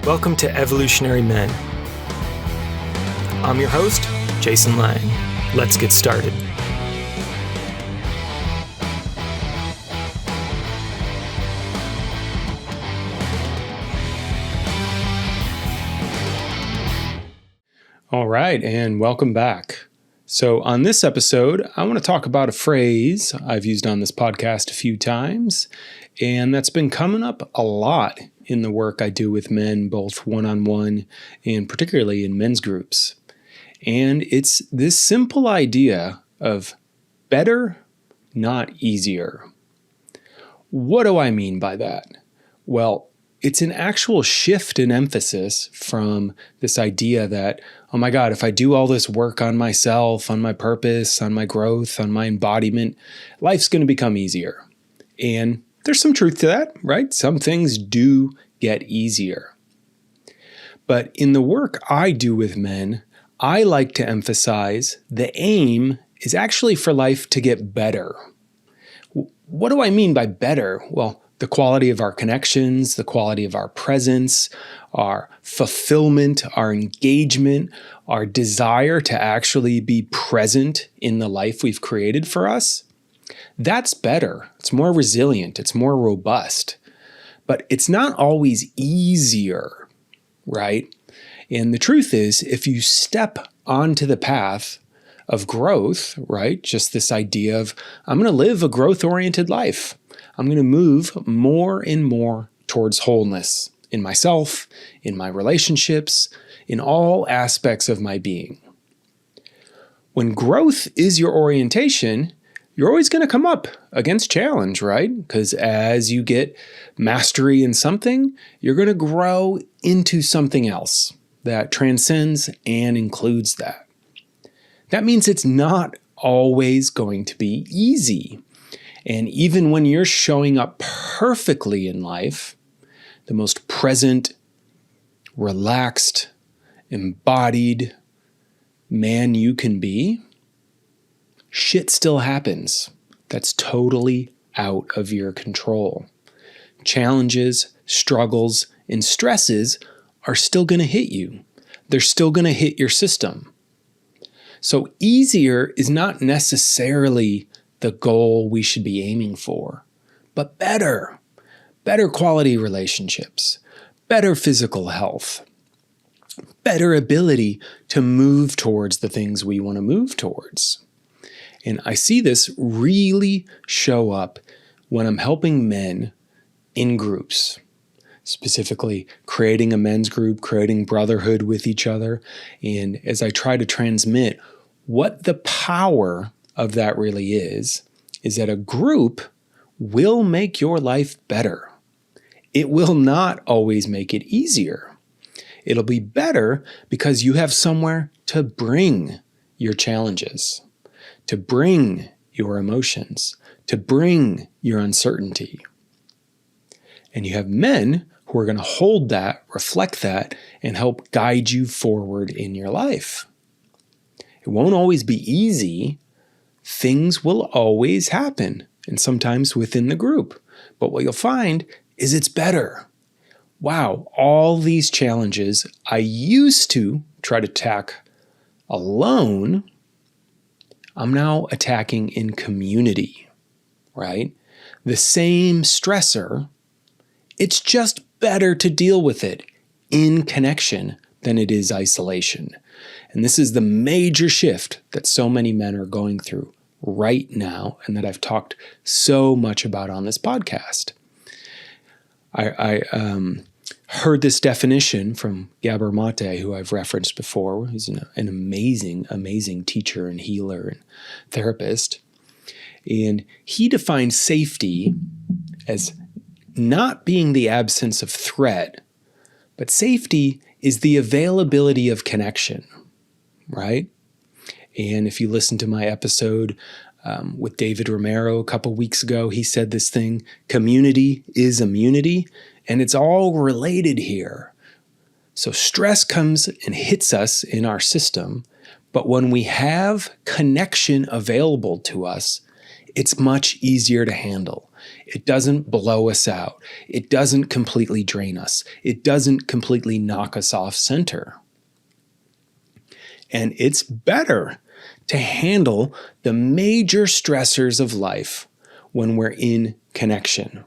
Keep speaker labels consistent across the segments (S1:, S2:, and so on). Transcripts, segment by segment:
S1: Welcome to Evolutionary Men. I'm your host, Jason Lang. Let's get started. All right, and welcome back. So on this episode, I want to talk about a phrase I've used on this podcast a few times, and that's been coming up a lot in the work I do with men, both one-on-one and particularly in men's groups. And it's this simple idea of better, not easier. What do I mean by that? Well, it's an actual shift in emphasis from this idea that, oh my God, if I do all this work on myself, on my purpose, on my growth, on my embodiment, life's going to become easier. And there's some truth to that, right? Some things do get easier. But in the work I do with men, I like to emphasize the aim is actually for life to get better. What do I mean by better? Well, the quality of our connections, the quality of our presence, our fulfillment, our engagement, our desire to actually be present in the life we've created for us. That's better. It's more resilient. It's more robust. But it's not always easier, right? And the truth is, if you step onto the path of growth, right? Just this idea of, I'm going to live a growth-oriented life. I'm going to move more and more towards wholeness in myself, in my relationships, in all aspects of my being. When growth is your orientation, you're always going to come up against challenge, right? Because as you get mastery in something, you're going to grow into something else that transcends and includes that. That means it's not always going to be easy. And even when you're showing up perfectly in life, the most present, relaxed, embodied man you can be, shit still happens. That's totally out of your control. Challenges, struggles, and stresses are still going to hit you. They're still going to hit your system. So easier is not necessarily the goal we should be aiming for, but better quality relationships, better physical health, better ability to move towards the things we want to move towards. And I see this really show up when I'm helping men in groups, specifically creating a men's group, creating brotherhood with each other. And as I try to transmit what the power of that really is that a group will make your life better. It will not always make it easier. It'll be better because you have somewhere to bring your challenges, to bring your emotions, to bring your uncertainty. And you have men who are going to hold that, reflect that, and help guide you forward in your life. It won't always be easy. Things will always happen, and sometimes within the group. But what you'll find is it's better. Wow, all these challenges I used to try to attack alone, I'm now attacking in community, right? The same stressor, it's just better to deal with it in connection than it is isolation. And this is the major shift that so many men are going through right now and that I've talked so much about on this podcast. I heard this definition from Gabor Mate, who I've referenced before. He's an amazing, amazing teacher and healer and therapist. And he defines safety as not being the absence of threat, but safety is the availability of connection, right? And if you listen to my episode with David Romero a couple weeks ago, he said this thing, community is immunity, and it's all related here. So stress comes and hits us in our system, but when we have connection available to us, it's much easier to handle. It doesn't blow us out. It doesn't completely drain us. It doesn't completely knock us off center. And it's better to handle the major stressors of life when we're in connection,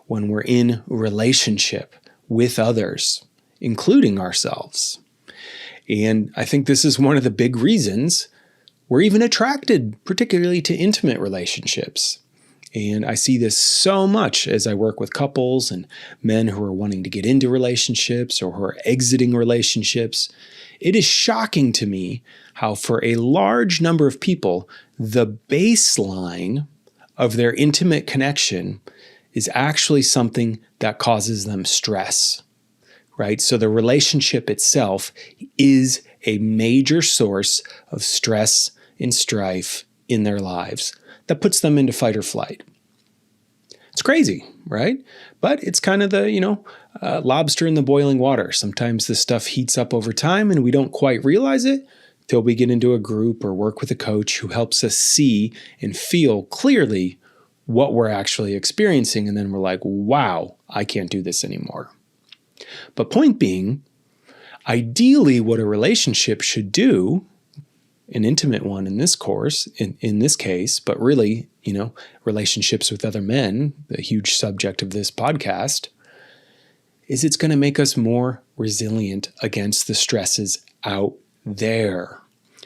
S1: when we're in relationship with others, including ourselves. And I think this is one of the big reasons we're even attracted, particularly to intimate relationships. And I see this so much as I work with couples and men who are wanting to get into relationships or who are exiting relationships. It is shocking to me how for a large number of people, the baseline of their intimate connection is actually something that causes them stress, right? So the relationship itself is a major source of stress and strife in their lives that puts them into fight or flight. It's crazy, right? But it's kind of the, lobster in the boiling water. Sometimes this stuff heats up over time and we don't quite realize it till we get into a group or work with a coach who helps us see and feel clearly what we're actually experiencing. And then we're like, wow, I can't do this anymore. But point being, ideally what a relationship should do, an intimate one in this course, in this case, but really, relationships with other men, the huge subject of this podcast, is it's going to make us more resilient against the stresses out there.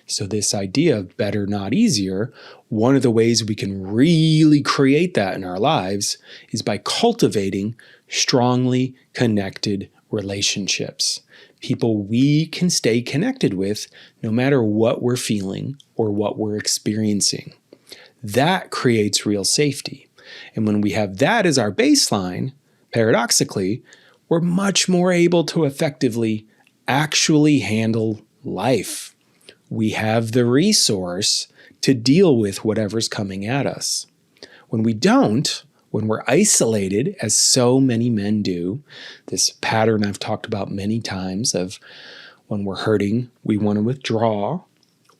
S1: So this idea of better, not easier, one of the ways we can really create that in our lives is by cultivating strongly connected relationships. People we can stay connected with no matter what we're feeling or what we're experiencing. That creates real safety. And when we have that as our baseline, paradoxically, we're much more able to effectively actually handle life. We have the resource to deal with whatever's coming at us. When we don't, when we're isolated, as so many men do, this pattern I've talked about many times of when we're hurting, we want to withdraw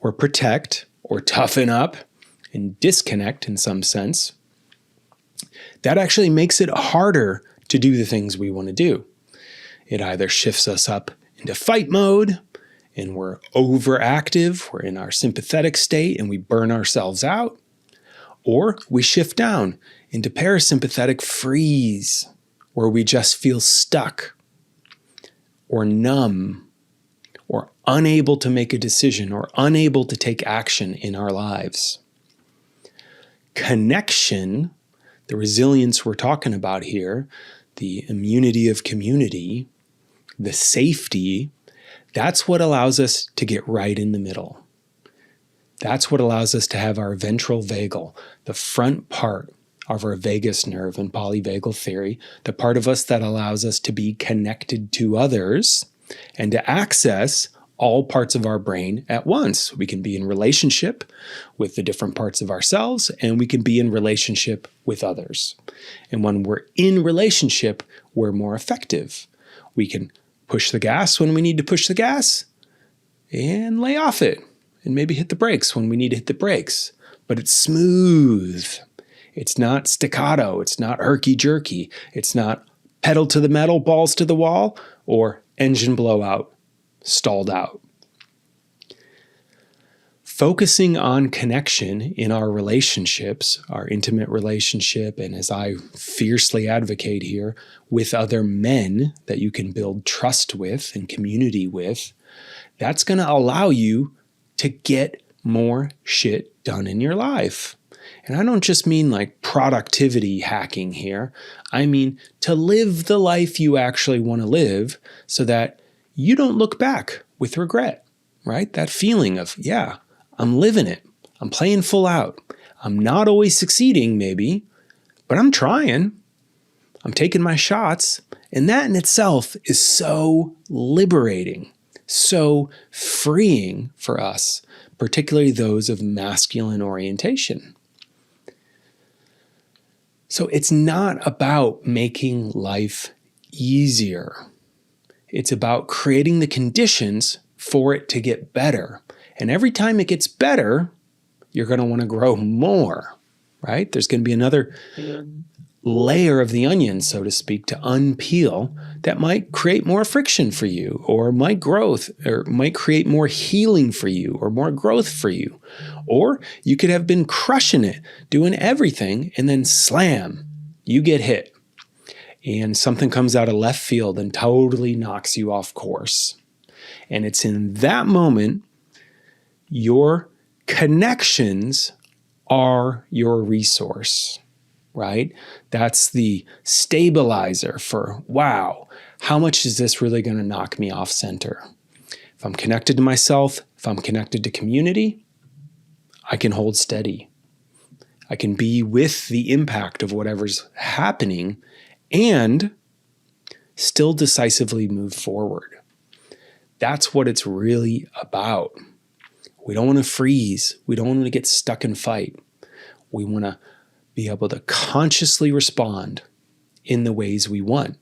S1: or protect or toughen up and disconnect in some sense. That actually makes it harder to do the things we want to do. It either shifts us up into fight mode and we're overactive, we're in our sympathetic state and we burn ourselves out, or we shift down into parasympathetic freeze, where we just feel stuck or numb or unable to make a decision or unable to take action in our lives. Connection, the resilience we're talking about here, the immunity of community, the safety, that's what allows us to get right in the middle. That's what allows us to have our ventral vagal, the front part of our vagus nerve in polyvagal theory, the part of us that allows us to be connected to others and to access all parts of our brain at once. We can be in relationship with the different parts of ourselves, and we can be in relationship with others. And when we're in relationship, we're more effective. We can push the gas when we need to push the gas and lay off it and maybe hit the brakes when we need to hit the brakes. But it's smooth. It's not staccato. It's not herky-jerky. It's not pedal to the metal, balls to the wall, or engine blowout, stalled out. Focusing on connection in our relationships, our intimate relationship, and as I fiercely advocate here, with other men that you can build trust with and community with, that's going to allow you to get more shit done in your life. And I don't just mean like productivity hacking here. I mean to live the life you actually want to live so that you don't look back with regret, right? That feeling of, yeah, I'm living it. I'm playing full out. I'm not always succeeding, maybe, but I'm trying. I'm taking my shots. And that in itself is so liberating, so freeing for us, particularly those of masculine orientation. So it's not about making life easier. It's about creating the conditions for it to get better. And every time it gets better, you're going to want to grow more. right? There's going to be another layer of the onion, so to speak, to unpeel that might create more friction for you, or might create more healing for you, or more growth for you. Or you could have been crushing it, doing everything, and then slam, you get hit. And something comes out of left field and totally knocks you off course. And it's in that moment, your connections are your resource, right? That's the stabilizer for, wow, how much is this really going to knock me off center? If I'm connected to myself, if I'm connected to community, I can hold steady. I can be with the impact of whatever's happening and still decisively move forward. That's what it's really about. We don't want to freeze. We don't want to get stuck and fight. We want to be able to consciously respond in the ways we want.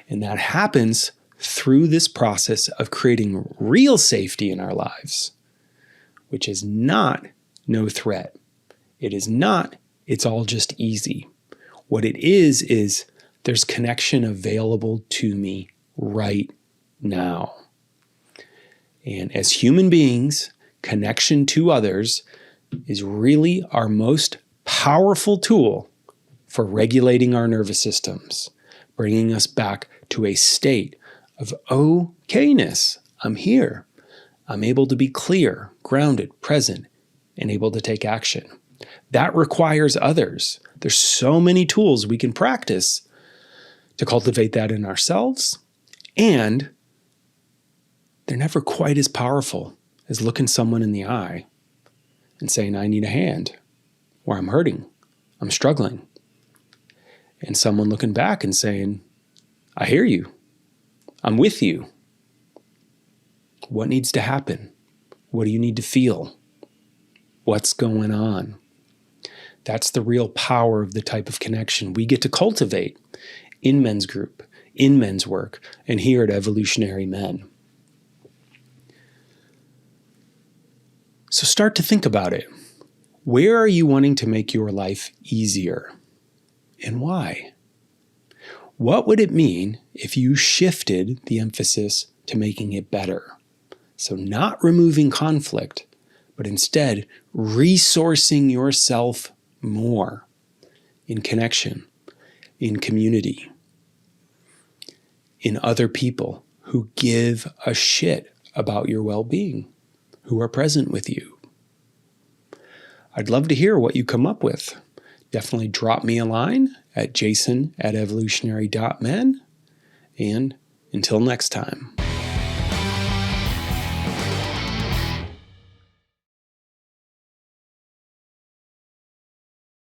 S1: And that happens through this process of creating real safety in our lives, which is not no threat. It is not, it's all just easy. What it is there's connection available to me right now. And as human beings, connection to others is really our most powerful tool for regulating our nervous systems, bringing us back to a state of okayness. I'm here. I'm able to be clear, grounded, present, and able to take action. That requires others. There's so many tools we can practice to cultivate that in ourselves, and they're never quite as powerful as looking someone in the eye and saying, I need a hand, or I'm hurting, I'm struggling. And someone looking back and saying, I hear you, I'm with you. What needs to happen? What do you need to feel? What's going on? That's the real power of the type of connection we get to cultivate in men's group, in men's work, and here at Evolutionary Men. So start to think about it. Where are you wanting to make your life easier? And why? What would it mean if you shifted the emphasis to making it better? So not removing conflict, but instead resourcing yourself more in connection, in community, in other people who give a shit about your well-being, who are present with you. I'd love to hear what you come up with. Definitely drop me a line at jason@evolutionary.men. And until next time.